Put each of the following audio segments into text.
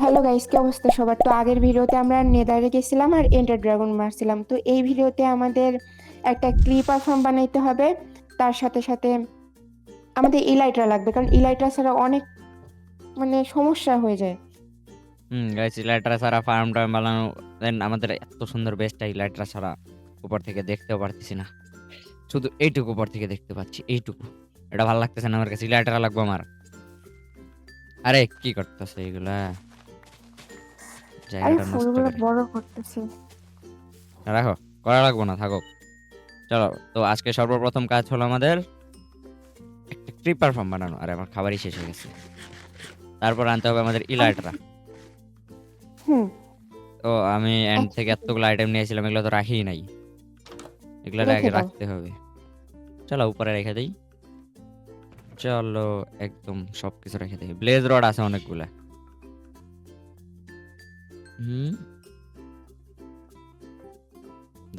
Hello guys, কি অবস্থা সবার? তো আগের ভিডিওতে আমরা নেদারে গেছিলাম আর এন্ডার ড্রাগন মারছিলাম। তো এই ভিডিওতে আমাদের একটা ক্লিপার ফার্ম বানাইতে হবে। তার সাথে সাথে আমাদের ইলাইট্রা লাগবে, কারণ ইলাইট্রা ছাড়া অনেক সমস্যা হয়ে যায়। গাইস ইলাইট্রা ছাড়া ফার্ম টার্ম বানানো দেন আমাদের এত সুন্দর বেস্টটা ইলাইট্রা ছাড়া উপর থেকে দেখতেও পারতেছি না। শুধু এইটুকু উপর থেকে দেখতে পাচ্ছি, এইটুকু। এটা ভালো লাগতেছে না আমার কাছে, ইলাইট্রা লাগবে আমার। আরে কি করতেছে এগুলা? আরে জায়গাটা নষ্ট ফুলগুলো করে বড় করতেছি। রাখো, করা লাগবো না, থাকো। চলো, তো আজকে সর্বপ্রথম কাজ হলো আমাদের একটা ক্রিপার ফার্ম বানানো। আরে আমার খাবারই শেষ হয়ে গেছে। তারপর আনতে হবে আমাদের ইলাইট্রা। হুম। তো আমি এন্ড আচ্ছা, থেকে এতগুলো আইটেম নিয়েছিলাম, এগুলো তো রাখিই নাই। এগুলো রেখে আগে দাও। রাখতে হবে। চলো উপরে রেখে দিই। চলো, একদম সবকিছু রেখে দিই। ব্লেজ রড আছে অনেকগুলা। হুম,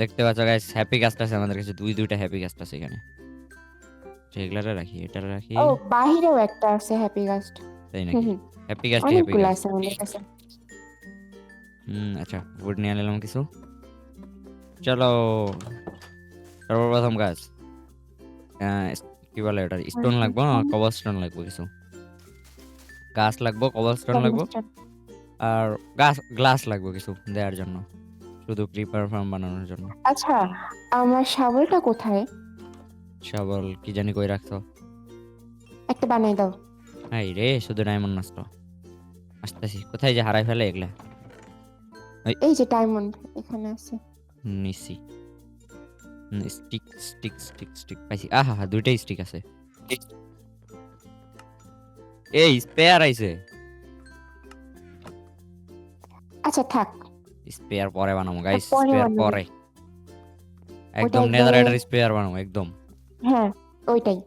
দেখতে পাচ্ছ গাইস, হ্যাপি গাস্ট আছে আমাদের কাছে, দুইটা হ্যাপি গাস্ট আছে এখানে। এগুলারে রাখি, এটা রাখি। ও, বাহিরেও একটা আছে হ্যাপি গাস্ট। তাই হুম নাকি? হুম। হ্যাপি গাস্টই হ্যাপি অনেকগুলো গাস্ট। আছে আমাদের কাছে। আচ্ছা, উড নিয়ে নিলাম কিছু। চলো, সর্বপ্রথম কাজ, কি বলে এটা, স্টোন লাগবে না, কবল স্টোন লাগবে কিছু। গাছ লাগবে, কবল স্টোন লাগবে, আর গ্লাস লাগবে কিছু দেওয়ার জন্য, শুধু ক্রিপার ফার্ম বানানোর জন্য। আচ্ছা, আমার শাবলটা কোথায়? শাবল কি জানি কই রাখছো? একটা বানাই দাও। হাই রে, শুধু ডায়মন্ড নষ্ট। আসতেছি, কোথায় যে হারাই ফেলে এগুলা। ওই এই যে ডায়মন্ড এখানে আছে। নিছি। স্টিক স্টিক স্টিক স্টিক পাইছি। আহা হা, দুইটাই স্টিক আছে। এই স্পেয়ার আইছে। আচ্ছা থাক, স্পেয়ার পরে বানাবো ওটা গাইস, পরে স্পেয়ার বানাবো। পরে। ওটা একদম একবারে। নেদাররাইটার স্পেয়ার বানাবো একদম। হ্যাঁ, ওইটাই।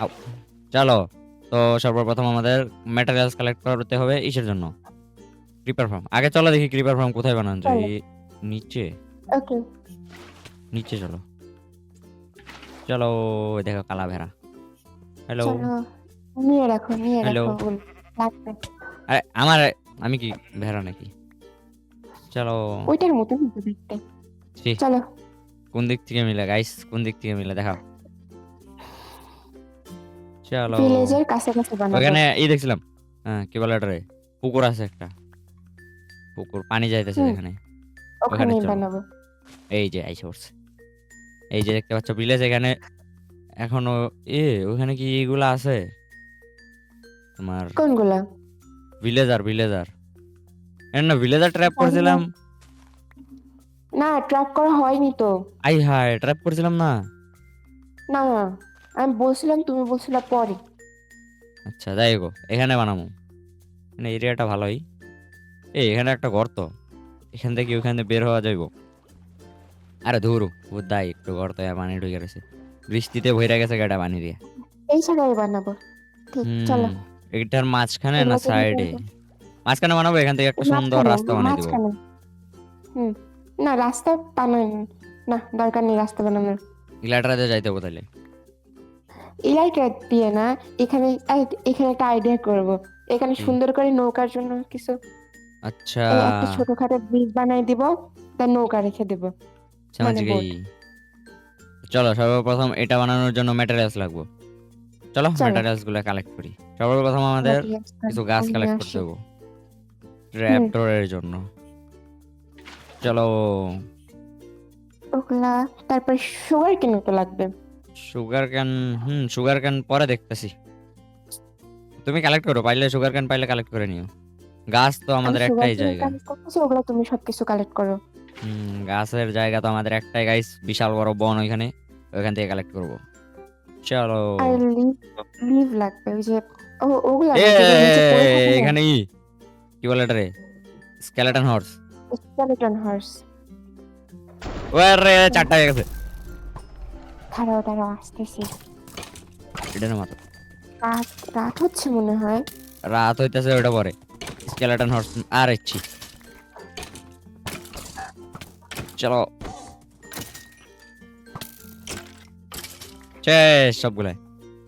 আও, চলো। তো সর্বপ্রথম আমাদের ম্যাটেরিয়ালস কালেক্ট করতে হবে ইসের জন্য, ক্রিপার ফার্ম। আগে চলো দেখি ক্রিপার ফার্ম কোথায় বানানো যায়। চলো। নিচে, ওকে। নিচে চলো। চলো, ওই দেখো কালা ভেড়া। হ্যালো। চলো, নিয়ে রাখো নিয়ে হ্যালো। রাখো ওগুলো। লাগবে। আরে আমার, আমি কি ভেড়া নাকি? চলো। ওইটার মতন তো দেখতে। ছি, চলো। কোন দিক থেকে মিলে গাইস, কোন দিক থেকে মিলে দেখাও। চলো, ভিলেজের কাছাকাছি বানাবো। ওখানে দেখছিলাম। হ্যাঁ, কি বলে এটারে, পুকুর আছে একটা। পুকুর, পানি যাইতেছে হুম, যেখানে, ওখানে ওখানেই চলো। বানাবো। এই যে আইসা পড়ছে, এই যে দেখতে পাচ্ছ ভিলেজ এখানে এখনো। এ, ওখানে কি এগুলা আছে তোমার? কোনগুলা? Villager, villager. না, ভিলেজার ট্র্যাপ জানি না। করছিলাম। না, ট্র্যাপ করা হয়নি তো। আই হায়, ট্র্যাপ করছিলাম না। না, আমি বলছিলাম, তুমি বলছিলা পরে। আচ্ছা যাই গো, এখানে বানাবো। মানে এরিয়াটা ভালোই। এখানে একটা গর্ত, এখান থেকে ওখানে বের হওয়া যাইব। আরে ধুরু, বুদ্ধাই একটু গর্ত পানি ঢুকে গেছে। বৃষ্টিতে ভইরা গেছে গাটা পানি দিয়ে। এই জায়গায় বানাবো। ঠিক, হুম, চলো। এটার মাঝখানে না এগুলো যদি সাইডে? মাঝখানে বানাবো, এখান থেকে একটা সুন্দর মাঝখানে, রাস্তা বানিয়ে দিব। মাঝখানে। হুম। না, রাস্তা বানাই। না, দরকার নেই রাস্তা বানানোর। ইলাটারাতে যাইতে হবে তাহলে। ইলাইট্রা দিয়ে না। এখানে এখানে একটা আইডিয়া করব। এখানে কি? সুন্দর করে নৌকার জন্য কিছু, আচ্ছা, এই একটা ছোটখাটো ব্রিজ বানাই দিব। তার নৌকা রেখে দিব, समझ মানে गई। বোট। চলো, সর্বপ্রথম এটা বানানোর জন্য ম্যাটেরিয়ালস লাগবে। চলো চলো, ম্যাটেরিয়ালস গুলো কালেক্ট করি। সর্বপ্রথম আমাদের ম্যাটেরিয়ালস কিছু গাছ নিয়ে কালেক্ট করতে আসি। হবে হুম। ট্র্যাপডোরের জন্য। চলো। ওগুলা। তারপর সুগার কেন তো লাগবে। সুগার ক্যান, সুগার ক্যান পরে দেখতেছি। তুমি কালেক্ট করো, পাইলে সুগার ক্যান পাইলে কালেক্ট করে নিও। গাছ তো আমি আমাদের সুগার একটাই কেন জায়গা। কালেক্ট করতেছি, ওগুলা তুমি সবকিছু কালেক্ট করো। গাছের জায়গা তো আমাদের একটাই গাইস, বিশাল বড় বন ওইখানে, ওইখান থেকে কালেক্ট করব। চলো। আর লিভ, লিভ লাগবে ওই যে। ওগুলা এ না, যেগুলো নিচে পড়ে থাকে না। এখানে কি বলে এটারে, স্কেলেটন হর্স। Skeleton horse. ওরে, চারটা হয়ে গেছে। দাঁড়াও দাঁড়াও, আসতেছি। এটা না মাত্র রাত, রাত হচ্ছে মনে হয়। রাত হইতেছে, ওটা পরে স্কেলেটন হর্স আর ইচ্ছি। চলো, শেষ সবগুলাই,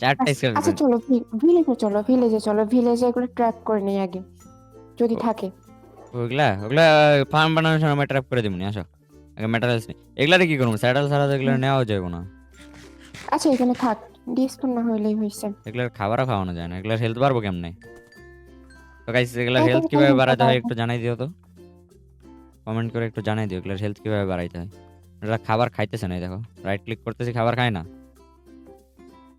চারটা আচ্ছা স্কেলেটন। চলো, ভিলেজে চলো, ভিলেজে চলো, ভিলেজে এগুলো ট্র্যাপ করে নেই আগে। যদি ও- থাকে। ওগুলা ওগুলা ফার্ম বানানোর সময় আমি ট্র্যাপ করে দিবনি, আসো আগে ম্যাটেরিয়ালস নেই। এগুলারে কি করবো, স্যাডেল ছাড়া তো এগুলো হুম। নেওয়া যাবে না। আচ্ছা এখানে থাক, ডিসকাউন্ট না হইলেই হয়েছে। এগুলার খাবারও খাওয়ানো যায় না, এগুলার হেলথ বাড়বো কেমনে? তো গাইস এগুলার এটা হেলথ তো কিভাবে নিতে বাড়াতে হয় পারবো। একটু জানাই দিও তো, কমেন্ট করে একটু জানাই দিও এগুলার হেলথ কিভাবে বাড়াইতে হয়। এটা খাবার খাইতেছে না, এই দেখো রাইট ক্লিক করতেছি খাবার খায় না।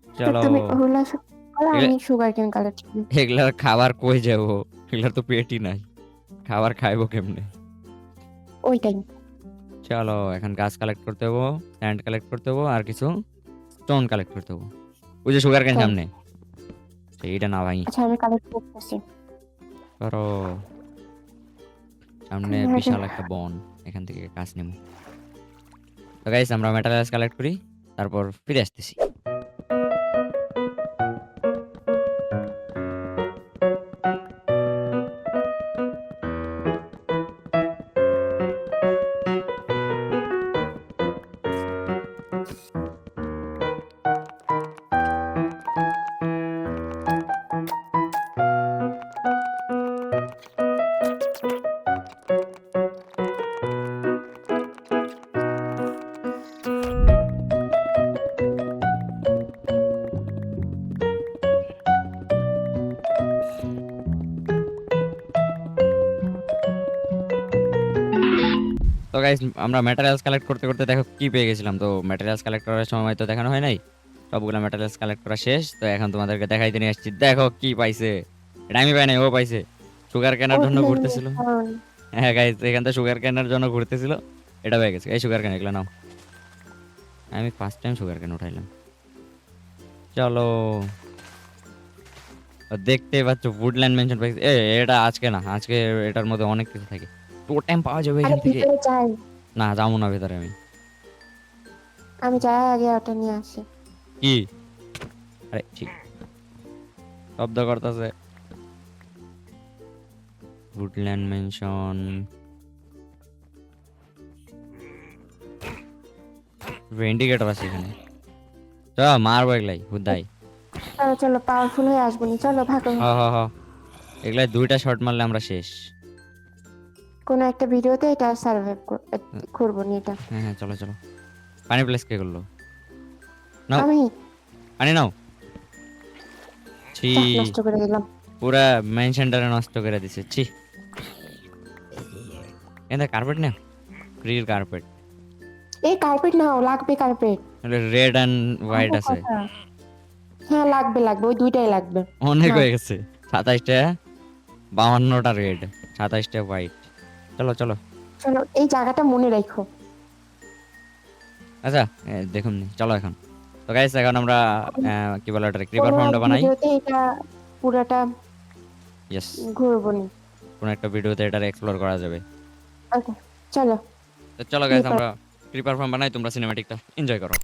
তো চলো, তুমি ওগুলা সব করো, এগুলা আমি সুগার কেন কালেক্ট করি। এগুলার খাবার কই যাবো, এগুলার তো পেটই নাই, খাবার খাইবো কেমনে? ওইটাই। চলো এখন গাছ কালেক্ট করতে হবো, স্যান্ড কালেক্ট করতে হবো, আর কিছু স্টোন কালেক্ট করতে হবো। ওই যে সুগার কেন চল। সামনে, সেইটা না ভাই। আচ্ছা আমি কালেক্ট করতেছি। করো, সামনে বিশাল একটা বন, এখান থেকে গাছ নেবো। তো গাইস আমরা ম্যাটেরিয়ালস কালেক্ট করি, তারপর ফিরে আসতেছি। তো গাইস আমরা ম্যাটেরিয়ালস কালেক্ট করতে করতে দেখো কি পেয়ে গেছিলাম। তো ম্যাটেরিয়ালস কালেক্ট করার সময় তো দেখানো হয় নাই, সবগুলো ম্যাটেরিয়ালস কালেক্ট করা শেষ। তো এখন তোমাদেরকে দেখাইতে নিয়ে আসছি, দেখো কি পাইছে। এটা আমি পাই নাই, ও পাইছে। সুগার কেনার জন্য ওইখানে ঘুরতেছিল। হ্যাঁ গাইস এখান থেকে সুগার কেনার জন্য ঘুরতেছিল, এটা পেয়ে গেছে। এই সুগার কেন এগুলো নাও, আমি ফার্স্ট টাইম সুগার কেন উঠাইলাম। চলো, দেখতেই পাচ্ছ উডল্যান্ড মেনশন পাইছে। এটা আজকে না, আজকে এটার মধ্যে অনেক কিছু থাকে, টোটেম পাওয়া যাবে আরে এখান থেকে। ভিতরে যাই, না যাবো না ভেতরে আমি। আমি যাই আগে ওটা নিয়ে আসি। কি? আরে ঠিক, শব্দ করতেছে। উডল্যান্ড মেনশন, ইন্ডিকেটর আছে এখানে। চল মারবো এগুলাই হুদাই। চলো চলো, পাওয়ারফুল হয়ে আসবো নি, চলো ভাগো। হ হ হ, এগুলাই দুইটা শট মারলে আমরা শেষ। কোনো একটা ভিডিওতে এটা সার্ভাইভ করবো নি এটা। হ্যাঁ হ্যাঁ চলো চলো। পানি প্লেস কে করলো? নাও আমি পানি নাও। ছি, নষ্ট করে দিলাম। পুরা মেনশনটারে নষ্ট করে দিছে, ছি। এটা কার্পেট না, গ্রিল কার্পেট। এই কার্পেট নাও, লাগবে কার্পেট। রেড অ্যান্ড হোয়াইট ভালো আছে। কথা। হ্যাঁ লাগবে লাগবে, ওই দুইটাই লাগবে। অনেক নাও। হয়ে গেছে, 27টা 52টা রেড, 27টা হোয়াইট। চলো চলো। চলো এই জায়গাটা মনে রাখো। আচ্ছা দেখুন নি, চলো এখন। তো গাইস এখন আমরা কি বলে ওটা, ক্রিপার কোনো ফার্মটা এক বানাই। ভিডিওতে এটা পুরাটা ইয়েস, ঘুরবো নি। কোন একটা ভিডিওতে এটা এক্সপ্লোর করা যাবে। ওকে চলো। তো চলো গাইস আমরা ক্রিপার ফার্ম বানাই, তোমরা সিনেম্যাটিকটা এনজয় করো।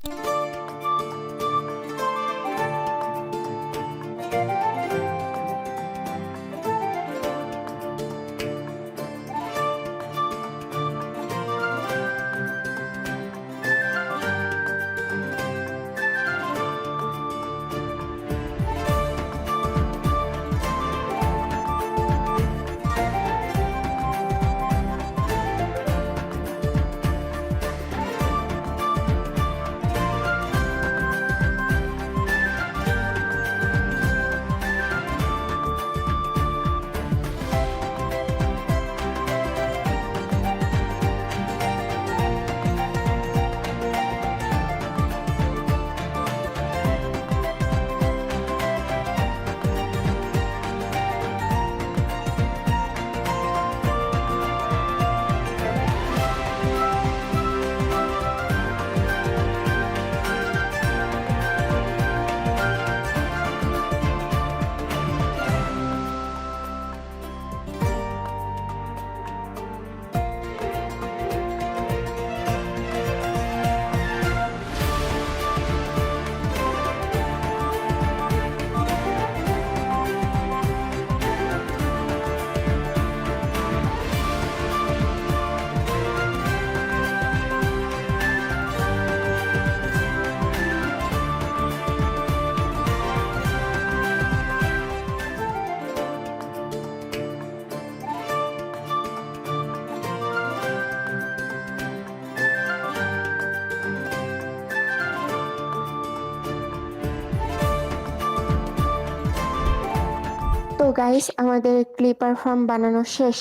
গাইস, আমাদের ক্লিপার ফার্ম বানানো শেষ।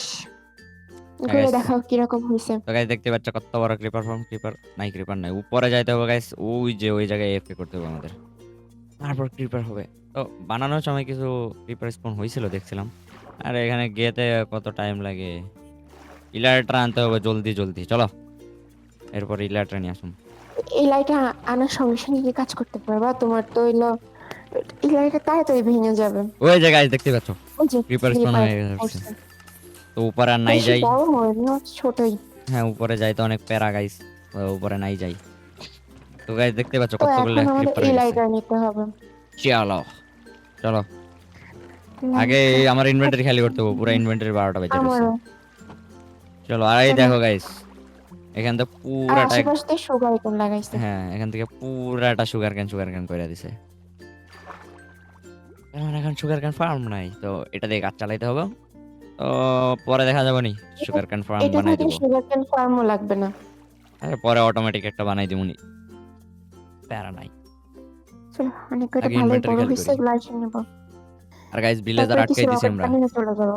ঘুরে guys, দেখাও কিরকম হয়েছে। তো গাইস দেখতে পাচ্ছ কত বড় ক্রিপার ফার্ম। ক্রিপার নাই, উপরে যাইতে হবে গাইস, ওই যে ওই জায়গায় এফকে করতে হবে আমাদের, তারপর ক্রিপার হবে। তো বানানোর সময় কিছু ক্রিপার স্পন হয়েছিল দেখছিলাম। আর এখানে গেতে কত টাইম লাগে, ইলাইট্রা আনতে হবে জলদি জলদি, চলো এরপর ইলাইট্রা নিয়ে আসুন। এই লাইটটা আনার সঙ্গে সঙ্গে কি কাজ করতে পারবা? তোমার তো হইলো এই লাইটটা তাড়াতাড়ি ভেঙে যাবে। ওই যে গাইস দেখতে পাচ্ছ ওই যে ক্রিপার স্পন ক্লিপার হয়ে গেছে। করছে। তো উপরে আর নাই বেশি যাই। বড় হয়নি, ছোটই। হ্যাঁ উপরে যাই তো অনেক প্যারা গাইস, উপরে নাই যাই। তো গাইস দেখতে পাচ্ছ তো কতগুলো এখন আমাদের ক্রিপার এই হয়ে গেছে। লাইটটা নিতে হবে। চলো চলো, আগে আমার ইনভেন্টরি খালি করতে হবে, পুরো ইনভেন্টরি 12টা বেজে রয়েছে। আমারও। চলো, আর এই চলো। দেখো গাইস, এখান থেকে আর পুরাটা আশেপাশে দিয়ে সুগার কেন লাগাইছে? হ্যাঁ এখান থেকে পুরাটা সুগার ক্যান করে দিছে। কারণ এখন সুগার ক্যান ফার্ম নাই, তো এটা দিয়ে কাজ চালাইতে হবে। তো পরে দেখা যাবে নি, সুগার ক্যান ফার্ম এটা বানাই থাকলে দেবো। সুগার কেন ফার্মও লাগবে না। আরে পরে অটোমেটিক একটা বানাই দিবনি, প্যারা নাই। চলো, অনেক করে আগে ভালোই ইনভেন্টরি বড় খালি হয়েছে, করি। এগুলো আসে নেবো। আর গাইস ভিলেজার তারপরে কিছু আটকাই দিছি রকেট আমরা। বানিয়ে চলে যাবো।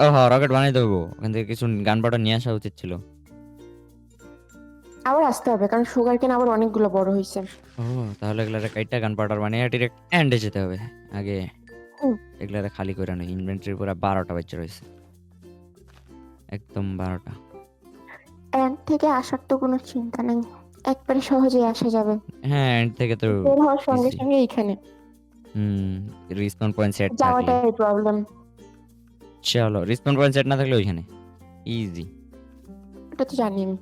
ও হ্যাঁ রকেট বানাই দেবো, ওখান থেকে কিছু গান বাটা নিয়ে আসা উচিত ছিল। আবার আসতে হবে, কারণ সুগার কেন আবার অনেকগুলো বড় হয়েছে। ও তাহলে এগুলারে কাইটটা গান পাউডার বানিয়ে ডিরেক্ট এন্ডে যেতে হবে আগে। হুম। এগুলারে খালি করে না, ইনভেন্টরি পুরো 12টা বাচ্চা রয়েছে, একদম 12টা। এন্ড থেকে আসার তো কোনো চিন্তা নেই, একবারে সহজেই আসা যাবে। হ্যাঁ এন্ড থেকে তো বের হওয়ার সঙ্গে ইজি। সঙ্গে এইখানে হুম, রিসপন পয়েন্ট সেট থাকলে। যাওয়াটাই প্রবলেম। চলো, রিসপন পয়েন্ট সেট না থাকলে ওইখানে ইজি। এটা তো জানি আমি।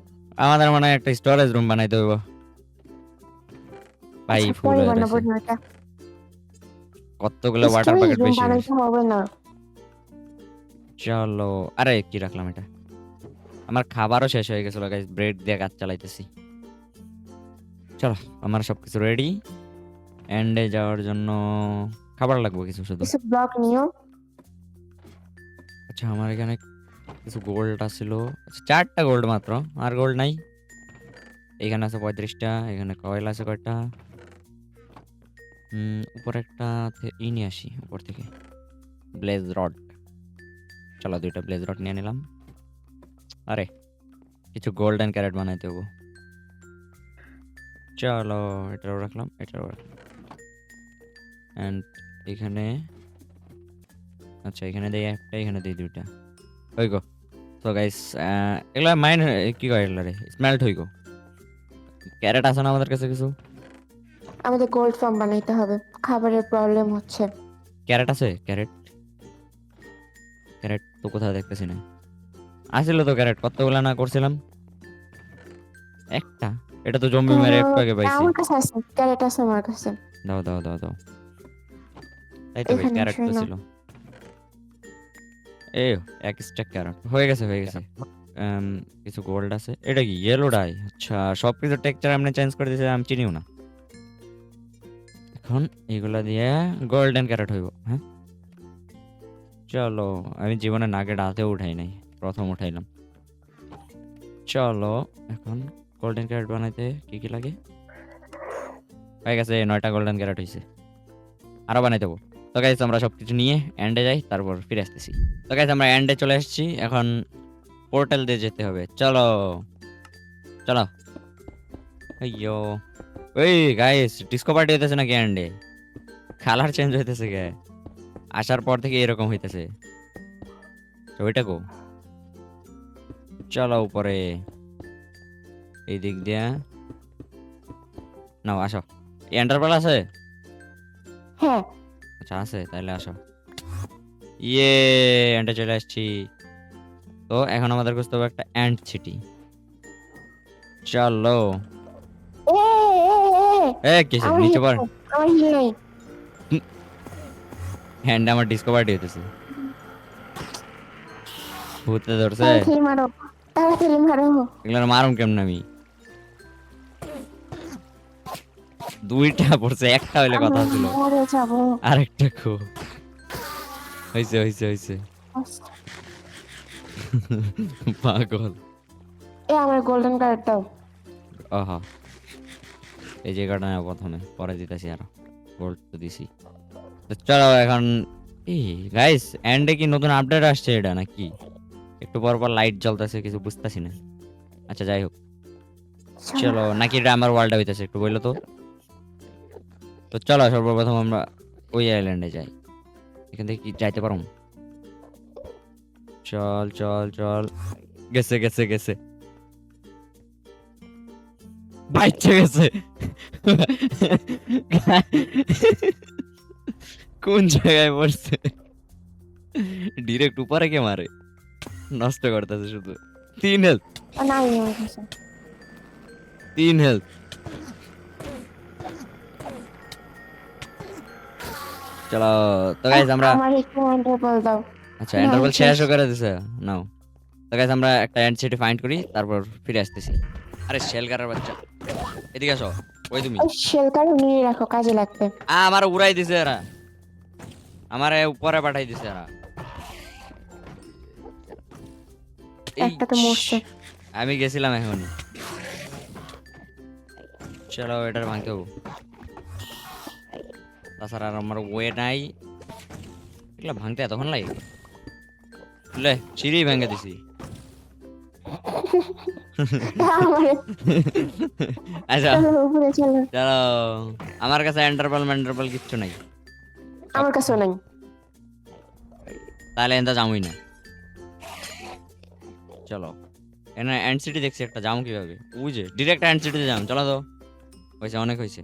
আমাদের মনে হয় একটা স্টোরেজ রুম বানাইতে হবে, ভাই আচ্ছা, ফুল পরে হয়ে বানাবো রয়েছে। না এটা। কতগুলো ওয়াটার স্টোরেজ প্যাকেট রুম বেশি হয়ে বানাইতে গেছে। হবে না। চলো, আরে কি রাখলাম এটা, আমার খাবারও শেষ হয়ে গেছিল গাইস, ব্রেড দিয়ে কাজ চালাইতেছি। চলো, আমার সবকিছু রেডি। এন্ডে যাওয়ার জন্য খাবার লাগবে কিছু শুধু। কিছু ব্লক নিও। আচ্ছা আমার এখানে কিছু গোল্ড ছিল, আচ্ছা 4টা গোল্ড মাত্র, আর গোল্ড নাই। এখানে আছে 35টা, এখানে কয়েল আছে কয়টা। উপরে একটা নিয়ে আসি উপর থেকে, ব্লেজ রড। চলো 2টা ব্লেজ রড নিয়ে নিলাম। আরে কিছু গোল্ডেন ক্যারেট বানাইতে হবো। চলো এটাও রাখলাম, এটাও রাখলাম। অ্যান্ড এখানে, আচ্ছা এখানে দেই একটা, এখানে দেই 2টা। ওই গো। তো গাইস এগুলা মাইন কি কয় এগুলা রে, স্মেল্ট হই গো। ক্যারেট আছে না আমাদের কাছে কিছু? আমাদের গোল্ড ফার্ম বানাইতে হবে, খাবারের প্রবলেম হচ্ছে। ক্যারেট আছে? ক্যারেট ক্যারেট তো কোথাও দেখতেছি না। আসছিল তো ক্যারেট, কতগুলা না করছিলাম। একটা, এটা তো জম্বি মেরে একটু আগে পাইছি। আমার কাছে আছে, ক্যারেট আছে আমার কাছে। দাও দাও দাও দাও। তাই তো ভাই, এখানে ক্যারেট তো শোনো। ছিল। এই এক স্ট্যাক ক্যারেট হয়ে গেছে হয়ে গেছে। কিছু গোল্ড আছে, এটা কি ইয়েলো ডাই? আচ্ছা সবকিছু টেক্সচার আমি চেঞ্জ করে দিয়েছি, আমি চিনিও না। এখন এগুলা দিয়ে গোল্ডেন ক্যারেট হইব। হ্যাঁ চলো, আমি জীবনে নাগেট হাতেও উঠাই নাই, প্রথম উঠাইলাম। চলো এখন গোল্ডেন ক্যারেট বানাইতে কি কি লাগে, হয়ে গেছে 9টা গোল্ডেন ক্যারেট হয়েছে, আরো বানাই দেবো। তো গাইস আমরা সবকিছু নিয়ে এন্ডে যাই, তারপর ফিরে আসতেছি। তো গাইস আমরা এন্ডে চলে এসেছি, এখন পোর্টাল দিয়ে যেতে হবে। চলো চলো। আইয়ো, ওই গাইস ডিসকো পার্টি হইতেছে নাকি এন্ডে? কালার চেঞ্জ হইতেছে কে? আসার পর থেকে এরকম হইতেছে। তো ওইটা গো, চলো উপরে এই দিক দিয়া নাও, আসো। এন্টারপ্রাল আছে? হ্যাঁ, আচ্ছা আছে, তাহলে আসো। ইয়ে এন্ডে চলে আসছি। তো এখন আমাদের খুঁজতে হবে একটা এন্ড সিটি। চলো। এ কিসে আমার নিচে হিল পড়। নাই, আমার হিল নাই। হ্যান্ড আমার ডিসকো পার্টি হইতেছে, ভূতে ধরছে। তাড়াতাড়ি মারো, তাড়াতাড়ি মারো। এগুলো মারুম কেমন আমি? 2টা পড়ছে, একটা হইলে কথা আমরা ছিল। মরে যাবো। আরেকটা খো হইছে হইছে হইছে। পাগল। আমার গোল্ডেন কার্ড দাও। আহা, এই জায়গাটা না প্রথমে, পরে দিতেছি আরো। গোল্ড তো দিছি। তো চলো এখন এই গাইস এন্ডে কি নতুন আপডেট আসছে এটা নাকি? একটু পর পর লাইট জ্বলতেছে, কিছু বুঝতাছি না। আচ্ছা যাই হোক, চলো। চলো নাকি এটা আমার ওয়ার্ল্ডে হইতেছে একটু বললো তো। তো চলো সর্বপ্রথম আমরা ওই আইল্যান্ডে যাই। এখান থেকে কি যাইতে পারো? চল চল চল, গেছে গেছে গেছে, বাইচে গেছে। কোন জায়গায় পড়ছে? ডিরেক্ট উপরে কে মারে, নষ্ট করতেছে শুধু। 3 হেলথ, না আমার কাছে 3 হেলথ। চলো তো গাইস আমরা, আমার একটু এন্টার বল দাও। আচ্ছা না, ইন্টারভাল শেষ। শেষও করে দিছে নাও। তো গাইস আমরা একটা এন্ড সিটি ফাইন্ড করি, তারপর ফিরে আসতেছি। আরে শেলগারের বাচ্চা, এদিকে আসো। ওই তুমি, ওই শেলকার নিয়ে রাখো, কাজে লাগবে। আমার উড়াই দিছে এরা, আমারে উপরে পাঠাই দিছে এরা। এই একটা তো মরছে। আমি গেছিলাম এখন। চলো এটার ভাঙতে হবো, তাছাড়া আর আমার ওয়ে নাই। এগুলো ভাঙতে এতক্ষণ লাগে? লে সিঁড়ি ভেঙে দিছি। আমারে আচ্ছা চলো উপরে চলো। চলো, আমার কাছে এন্টারপাল কিচ্ছু নাই। আমার কাছেও নাই। তাহলে এনটা যামই না। চলো এখানে এন্ড সিটি দেখছি একটা, যাও কিভাবে? ওই যে ডিরেক্ট এন্ড সিটিতে যাম, চলো তো। হয়েছে, অনেক হয়েছে।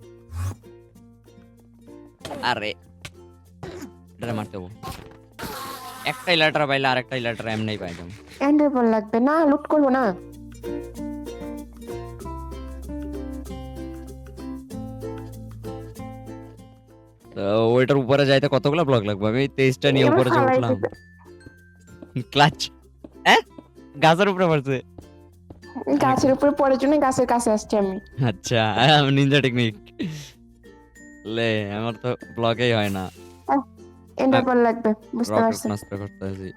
আরে এটা মারতে হবো। একটাই লেটার পাইলে আর একটাই লেটার এমনি পাই যাবো। এন্টার বল লাগবে না, লুট করবো না। তো ওইটার উপরে যাইতে কতগুলো ব্লক লাগবে? আমি 23টা নিয়ে এবার উপরে যে ফালাই উঠলাম। দিতে। ক্লাচ, হ্যাঁ গাছের উপরে পড়ছে। গাছের উপরে পড়ার জন্য গাছের কাছে আসছি আমি। আচ্ছা নিনজা টেকনিক। লে আমার তো ব্লকেই হয় না, এন্টার বল লাগবে, বুঝতে রকেট পারছি। নষ্ট করতেছি।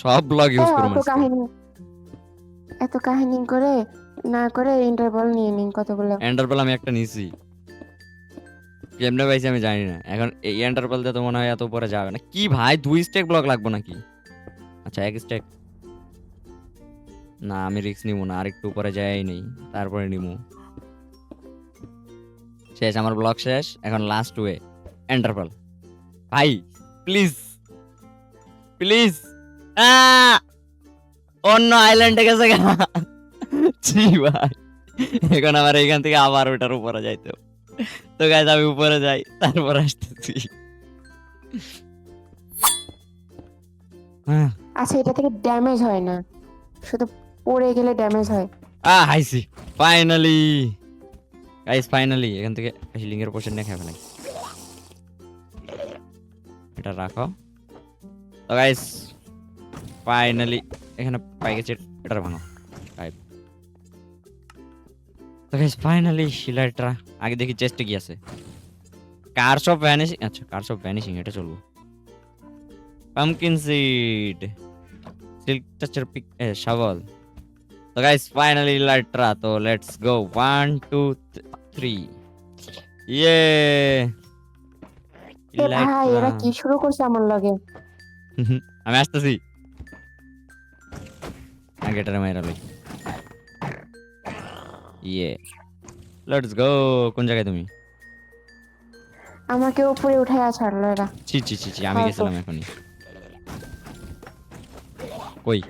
সব ব্লক ইউজ করুম এত আজকে। কাহিনী, এত কাহিনী করে না করে এন্টার বল নিয়ে নিন কতগুলো। এন্ডারপেল আমি একটা নিছি, কেমনে পাইছি আমি জানি না। এখন এই এন্ডারপেল দিয়ে তো মনে হয় এত উপরে যাবে না। কি ভাই 2 স্টেক ব্লক লাগবে নাকি? আচ্ছা 1 স্টেক না, আমি রিস্ক নিব না, আর একটু উপরে যাই নেই, তারপরে নিবো। শেষ, আমার ব্লক শেষ। এখন লাস্ট ওয়ে এন্ডারপেল। ভাই প্লিজ প্লিজ, অন্য আইল্যান্ডে গেছে গা। ছি ভাই, এখন আমার এখান থেকে আবার ওটার উপরে যাইতে হবে। তো গাইস আমি উপরে যাই, তারপর আসতেছি। আচ্ছা, এটা থেকে ড্যামেজ হয় না, শুধু পড়ে গেলে ড্যামেজ হয়। হাইছি ফাইনালি গাইস, ফাইনালি এখান থেকে হিলিং এর পোশন নিয়ে খেয়ে ফেলাই। এটা রাখো। তো গাইস ফাইনালি এখানে পাই গেছে, এটা ভাঙো। পাইপ। তো গাইস ফাইনালি শিলারটা, আগে দেখি চেস্টে কি আছে। কার্স অফ ভ্যানিশিং, আচ্ছা কার্স অফ ভ্যানিশিং এটা চলবো। পামকিন সিড, সিল্ক টাচের পিক, শাবল। তো গাইস ফাইনালি লাইট্রা, তো লেটস গো 1 2 3। ইয়ে এ ভাই, এরা কি শুরু করছে আমার লগে? আমি আসতেছি, আগে এটারে মাইরা লই। ইয়ে লেটস গো। কোন জায়গায় তুমি? আমাকে উপরে উঠাইয়া ছাড়লো এরা। ছি ছি ছি ছি, আমি হয়তো। গেছিলাম এখনই। কই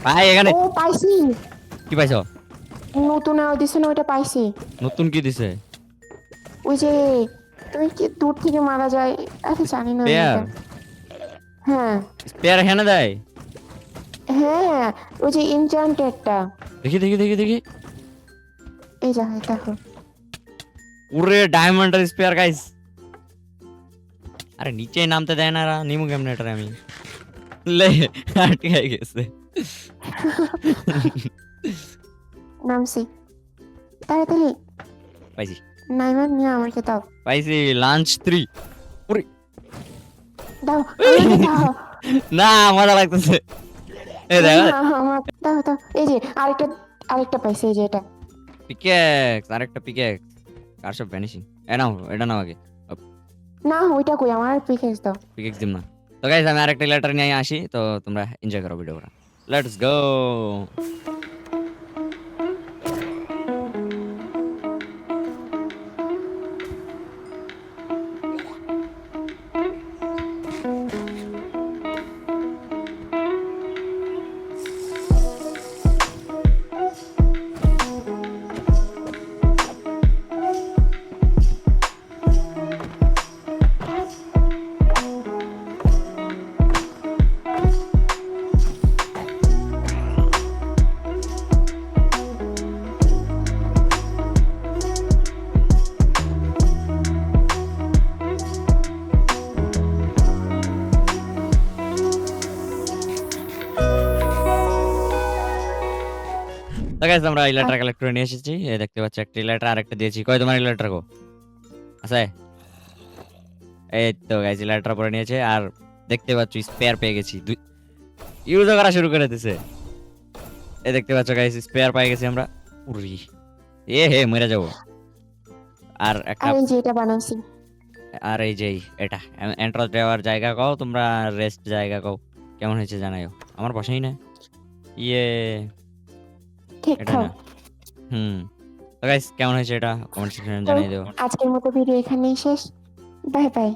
ভাই এখানে? ও পাইছি, কি পাইছো? নতুন আও দিছে না, ওইটা পাইছি। নতুন কি দিছে? ওই যে তুমি কি দূর থেকে মারা যায়, আরে জানি না আমি স্পেয়ার? এটা। হ্যাঁ স্পেয়ার এখানে দেয়? হ্যাঁ, ওই যে ইনচান্টেডটা। দেখি দেখি দেখি দেখি। এই যা, এই দেখো। পুরে ডায়মন্ডের স্পেয়ার গাইস। আরে নিচে নামতে দেয় না, নিমু কেমনে এটা আমি? লে আটকে গেছে। নামছি তাড়াতাড়ি। পাইছি নাইমান নিয়ে আমাকে দাও, পাইছি, লাঞ্চ 3। পুরি দাও আমাকে দাও। না মজা লাগতেছে। এই দেখ না, আমাকে দাও দাও। এই যে আরেকটা, আরেকটা পাইছি, এই যে এটা। পিকেক্স, আরেকটা পিকেক্স। কার সব ভ্যানিশিং। এ নাও, এটা নাও আগে। না ওইটা কই, আমার পিকেক্স দাও। পিকেক্স দিম না। তো গাইস আমি আরেকটা লেটার নিয়ে আসি, তো তোমরা এনজয় করো ভিডিওটা। Let's go. তো গাইস আমরা এই লেটার কালেক্ট করে নিয়ে এসেছি। এই দেখতে পাচ্ছ একটা লেটার, আরেকটা দিয়েছি। কই তোমার লেটার গো? আছে? এই তো গাইস লেটার পরে নিয়েছে, আর দেখতে পাচ্ছ স্পেয়ার পেয়ে গেছি। ইউজও করা শুরু করে দিছে। এই দেখতে পাচ্ছ গাইস স্পেয়ার পেয়ে গেছি আমরা। উরি এ হে মরে যাবো। আর একটা, আর এই যে এটা বানাইছি। আর এই যে এটা এন্ট্রান্স দেওয়ার জায়গা কও তোমরা, রেস্ট জায়গা কও। কেমন হয়েছে জানাইও, আমার বসেই না। ইয়ে ঠিক এটা খাও। না। হুম। তো গাইস কেমন হয়েছে এটা কমেন্ট সেকশনে তো জানিয়ে দিও। আজকের মতো ভিডিও এখানেই শেষ। Bye bye.